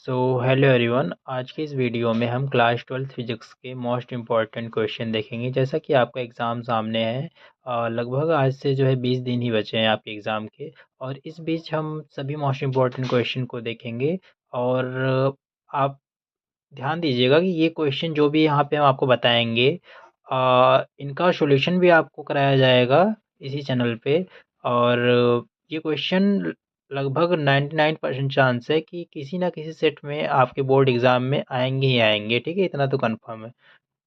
Hello everyone. आज की इस वीडियो में हम क्लास 12 फिजिक्स के मोस्ट इम्पॉर्टेंट क्वेश्चन देखेंगे। जैसा कि आपका एग्ज़ाम सामने है, लगभग आज से जो है 20 दिन ही बचे हैं आपके एग्ज़ाम के। और इस बीच हम सभी मोस्ट इम्पॉर्टेंट क्वेश्चन को देखेंगे। और आप ध्यान दीजिएगा कि ये क्वेश्चन जो भी यहाँ पे हम आपको बताएंगे, इनका सॉल्यूशन भी आपको कराया जाएगा इसी चैनल पे। और ये क्वेश्चन लगभग 99% चांस है कि किसी ना किसी सेट में आपके बोर्ड एग्ज़ाम में आएंगे ही आएंगे। ठीक है, इतना तो कंफर्म है।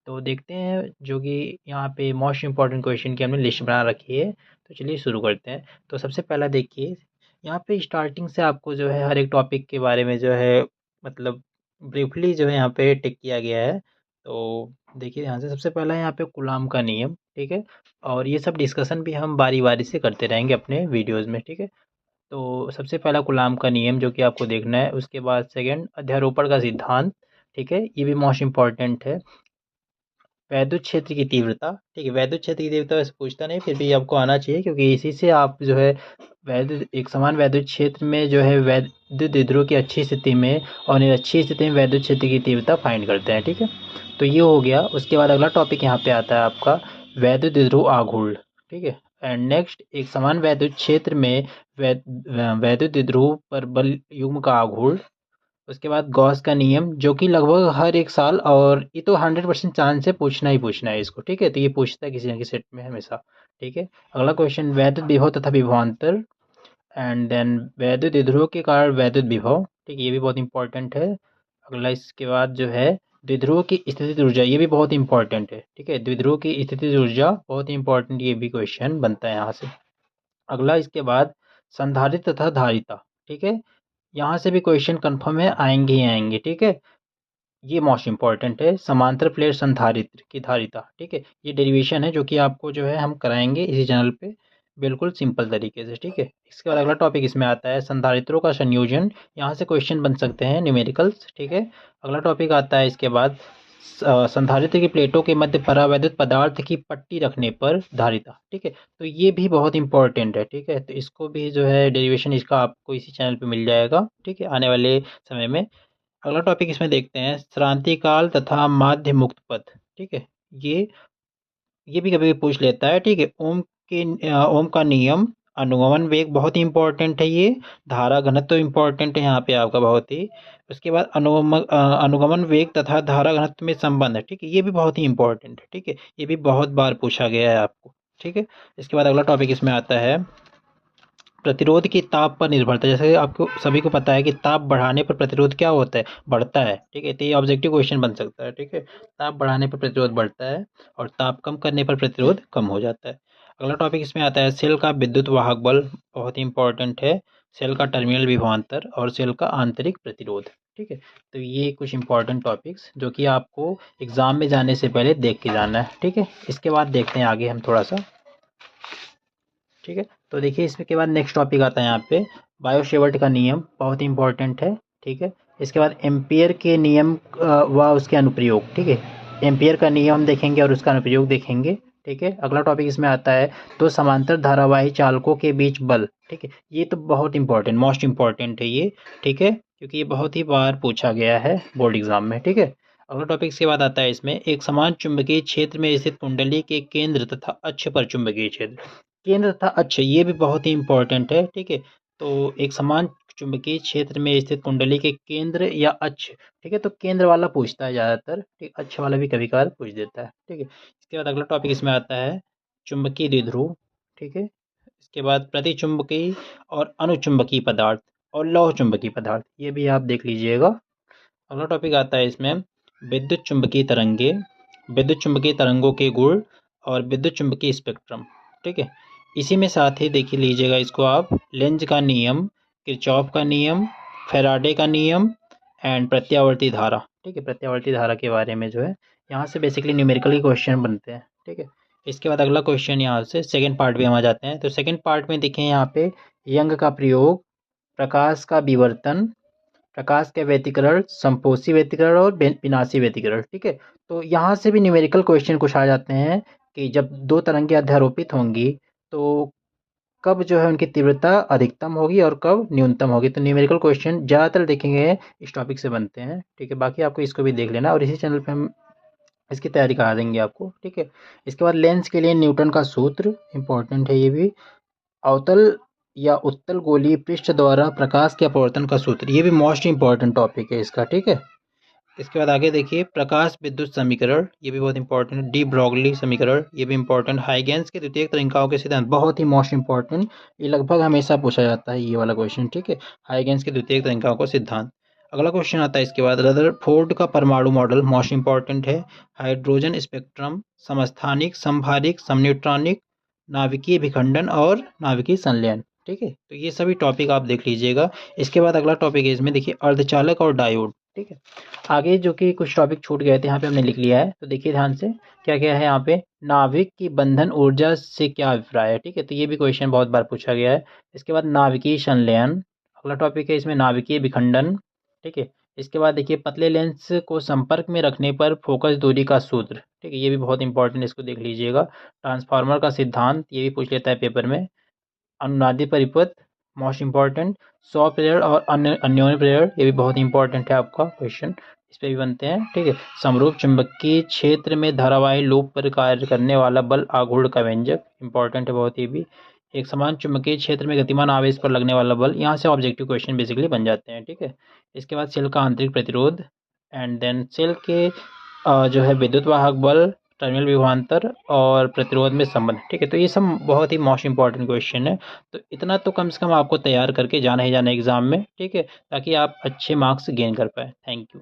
तो देखते हैं जो कि यहाँ पे मोस्ट इम्पॉर्टेंट क्वेश्चन की हमने लिस्ट बना रखी है। तो चलिए शुरू करते हैं। तो सबसे पहला देखिए, यहाँ पे स्टार्टिंग से आपको जो है हर एक टॉपिक के बारे में जो है मतलब ब्रीफली जो है यहाँ पे टिक किया गया है। तो देखिए यहाँ से सबसे पहला यहाँ पे कूलॉम का नियम। ठीक है, और ये सब डिस्कशन भी हम बारी बारी से करते रहेंगे अपने वीडियोज़ में। ठीक है, तो सबसे पहला कूलॉम का नियम जो कि आपको देखना है। उसके बाद सेकंड अध्यारोपण का सिद्धांत। ठीक है, ये भी मोस्ट इम्पॉर्टेंट है। वैद्युत क्षेत्र की तीव्रता। ठीक है, वैद्युत क्षेत्र की तीव्रता वैसे पूछता नहीं, फिर भी आपको आना चाहिए क्योंकि इसी से आप जो है वैद्युत एक समान वैद्युत क्षेत्र में जो है वैद्युत विद्रोह की अच्छी स्थिति में और अच्छी स्थिति में वैद्युत क्षेत्र की तीव्रता फाइंड करते हैं। ठीक है, तो ये हो गया। उसके बाद अगला टॉपिक यहाँ पे आता है आपका वैद्युत विद्रोह आघूर्ण। ठीक है, एंड नेक्स्ट एक समान वैद्युत क्षेत्र में वैद्युत विद्रोह पर बल युग्म का आघूर्ण। उसके बाद गॉस का नियम जो कि लगभग हर एक साल, और ये तो 100% चांस है पूछना ही पूछना है इसको। ठीक है, तो ये पूछता है किसी न किसी सेट में हमेशा। ठीक है, अगला क्वेश्चन वैद्युत विभव तथा विभवांतर। एंड देन वैद्युत विद्रोह के कारण वैद्युत विभव। ठीक है, ये भी बहुत इंपॉर्टेंट है। अगला इसके बाद जो है द्विध्रुव की स्थितिज ऊर्जा, ये भी बहुत इंपॉर्टेंट है। ठीक है, द्विध्रुव की स्थितिज ऊर्जा बहुत इंपॉर्टेंट, ये भी क्वेश्चन बनता है यहाँ से। अगला इसके बाद संधारित्र तथा धारिता। ठीक है, यहाँ से भी क्वेश्चन कंफर्म है, आएंगे ही आएंगे। ठीक है, ये मोस्ट इंपॉर्टेंट है समांतर प्लेट संधारित्र की धारिता। ठीक है, ये डेरिवेशन है जो कि आपको जो है हम कराएंगे इसी चैनल पे बिल्कुल सिंपल तरीके से। ठीक है, इसके बाद अगला टॉपिक इसमें आता है संधारित्रों का संयोजन। यहाँ से क्वेश्चन बन सकते हैं न्यूमेरिकल्स। ठीक है, अगला टॉपिक आता है इसके बाद संधारित्र की प्लेटों के मध्य परावैद्युत पदार्थ की पट्टी रखने पर धारिता। ठीक है, तो ये भी बहुत इंपॉर्टेंट है। ठीक है, तो इसको भी जो है डेरिवेशन इसका आपको इसी चैनल पे मिल जाएगा। ठीक है, आने वाले समय में। अगला टॉपिक इसमें देखते हैं श्रांतिकाल तथा माध्य मुक्त पथ। ठीक है, ये ये भी कभी पूछ लेता है। ठीक है, ओम का नियम, अनुगमन वेग बहुत ही इंपॉर्टेंट है। ये धारा घनत्व तो इंपॉर्टेंट है यहाँ पे आपका बहुत ही। उसके बाद अनुगमन वेग तथा धारा घनत्व में संबंध है। ठीक है, ये भी बहुत ही इंपॉर्टेंट है। ठीक है, ये भी बहुत बार पूछा गया है आपको। ठीक है, इसके बाद अगला टॉपिक इसमें आता है प्रतिरोध की ताप पर निर्भरता। जैसे आपको सभी को पता है कि ताप बढ़ाने पर प्रतिरोध क्या होता है, बढ़ता है। ठीक है, तो ये ऑब्जेक्टिव क्वेश्चन बन सकता है। ठीक है, ताप बढ़ाने पर प्रतिरोध बढ़ता है और ताप कम करने पर प्रतिरोध कम हो जाता है। अगला टॉपिक इसमें आता है सेल का विद्युत वाहक बल, बहुत ही इंपॉर्टेंट है। सेल का टर्मिनल विभवांतर और सेल का आंतरिक प्रतिरोध। ठीक है, तो ये कुछ इंपॉर्टेंट टॉपिक्स जो कि आपको एग्जाम में जाने से पहले देख के जाना है। ठीक है, इसके बाद देखते हैं आगे हम थोड़ा सा। ठीक है, तो देखिए इसमें के बाद नेक्स्ट टॉपिक आता है यहाँ पे बायोशेवर्ट का नियम, बहुत इंपॉर्टेंट है। ठीक है, इसके बाद एम्पियर के नियम व उसके अनुप्रयोग। ठीक है, एम्पियर का नियम हम देखेंगे और उसका अनुप्रयोग देखेंगे। ठीक है, अगला टॉपिक इसमें आता है तो समांतर धारावाही चालकों के बीच बल। ठीक है, ये तो बहुत इंपॉर्टेंट मोस्ट इंपॉर्टेंट है ये। ठीक है, क्योंकि ये बहुत ही बार पूछा गया है बोर्ड एग्जाम में। ठीक है, अगला टॉपिक के बाद आता है इसमें एक समान चुंबकीय क्षेत्र में स्थित कुंडली के केंद्र तथा अक्ष पर चुंबकीय क्षेत्र। केंद्र तथा अक्ष, ये भी बहुत ही इंपॉर्टेंट है। ठीक है, तो एक समान चुंबकीय क्षेत्र में स्थित कुंडली के केंद्र या अक्ष। ठीक है, तो केंद्र वाला पूछता है ज़्यादातर। ठीक, अक्ष वाला भी कभी कभार पूछ देता है। ठीक है, इसके बाद अगला टॉपिक इसमें आता है चुंबकीय द्विध्रुव। ठीक है, इसके बाद प्रतिचुंबकीय और अनुचुंबकीय पदार्थ और लौह चुंबकीय पदार्थ, ये भी आप देख लीजिएगा। अगला टॉपिक आता है इसमें विद्युत चुंबकीय तरंगे, विद्युत चुंबकीय तरंगों के गुण और विद्युत चुंबकीय स्पेक्ट्रम। ठीक है, इसी में साथ ही देख लीजिएगा इसको आप लेंज का नियम, किरचॉफ का नियम, फैराडे का नियम एंड प्रत्यावर्ती धारा। ठीक है, प्रत्यावर्ती धारा के बारे में जो है यहाँ से बेसिकली न्यूमेरिकल के क्वेश्चन बनते हैं। ठीक है, इसके बाद अगला क्वेश्चन यहाँ से सेकंड पार्ट में हम आ जाते हैं। तो सेकंड पार्ट में देखें यहाँ पे यंग का प्रयोग, प्रकाश का विवर्तन, प्रकाश के व्यतिकरण, संपोषी व्यतिकरण और विनाशी व्यतिकरण। ठीक है, तो यहाँ से भी न्यूमेरिकल क्वेश्चन कुछ आ जाते हैं कि जब दो तरंगें अध्यारोपित होंगी तो कब जो है उनकी तीव्रता अधिकतम होगी और कब न्यूनतम होगी। तो न्यूमेरिकल क्वेश्चन ज़्यादातर देखेंगे इस टॉपिक से बनते हैं, ठीक है। बाकी आपको इसको भी देख लेना और इसी चैनल पे हम इसकी तैयारी करा देंगे आपको, ठीक है। इसके बाद लेंस के लिए न्यूटन का सूत्र इंपॉर्टेंट है ये भी। अवतल या उत्तल गोलीय पृष्ठ द्वारा प्रकाश के अपवर्तन का सूत्र, ये भी मोस्ट इंपॉर्टेंट टॉपिक है इसका, ठीक है। इसके बाद आगे देखिए प्रकाश विद्युत समीकरण, ये भी बहुत इंपॉर्टेंट है। डी ब्रॉगली समीकरण, ये भी इंपॉर्टेंट। हाइगेंस के द्वितीयक तरंगिकाओं के सिद्धांत, बहुत ही मोस्ट इंपॉर्टेंट, ये लगभग हमेशा पूछा जाता है ये वाला क्वेश्चन, ठीक है। हाइगेंस के द्वितीयक तरंगिकाओं का सिद्धांत। अगला क्वेश्चन आता है इसके बाद रदरफोर्ड का परमाणु मॉडल, मोस्ट इंपॉर्टेंट है। हाइड्रोजन स्पेक्ट्रम, समस्थानिक, समभारिक, समन्यूट्रॉनिक, नाभिकीय विखंडन और नाभिकीय संलयन, ठीक है। तो ये सभी टॉपिक आप देख लीजिएगा। इसके बाद अगला टॉपिक है इसमें देखिए अर्धचालक और डायोड, ठीक है। आगे जो कि कुछ टॉपिक छूट गए थे यहाँ पे हमने लिख लिया है, तो देखिए ध्यान से क्या क्या है यहाँ पे। नाभिक की बंधन ऊर्जा से क्या अभिप्राय है, ठीक है। तो ये भी क्वेश्चन बहुत बार पूछा गया है। इसके बाद नाभिकीय संलयन, अगला टॉपिक है इसमें नाभिकीय विखंडन, ठीक है। इसके बाद देखिए पतले लेंस को संपर्क में रखने पर फोकस दूरी का सूत्र, ठीक है। ये भी बहुत इंपॉर्टेंट, इसको देख लीजिएगा। ट्रांसफार्मर का सिद्धांत, ये भी पूछ लेता है पेपर में। अनुनादी परिपथ, मोस्ट इंपॉर्टेंट। सौ प्रेरण और अन्योन्य प्रेरण, ये भी बहुत इंपॉर्टेंट है आपका क्वेश्चन, इस पे भी बनते हैं, ठीक है। समरूप चुंबकीय क्षेत्र में धारावाही लूप पर कार्य करने वाला बल आघूर्ण का व्यंजक, इंपॉर्टेंट है बहुत, ये भी। एक समान चुंबकीय क्षेत्र में गतिमान आवेश पर लगने वाला बल, यहाँ से ऑब्जेक्टिव क्वेश्चन बेसिकली बन जाते हैं, ठीक है। इसके बाद सेल का आंतरिक प्रतिरोध, एंड देन सेल के जो है विद्युत वाहक बल, टर्मिनल विभवांतर और प्रतिरोध में संबंध, ठीक है। तो ये सब बहुत ही मोस्ट इंपॉर्टेंट क्वेश्चन है। तो इतना तो कम से कम आपको तैयार करके जाना ही जाना एग्जाम में, ठीक है, ताकि आप अच्छे मार्क्स गेन कर पाए। Thank you.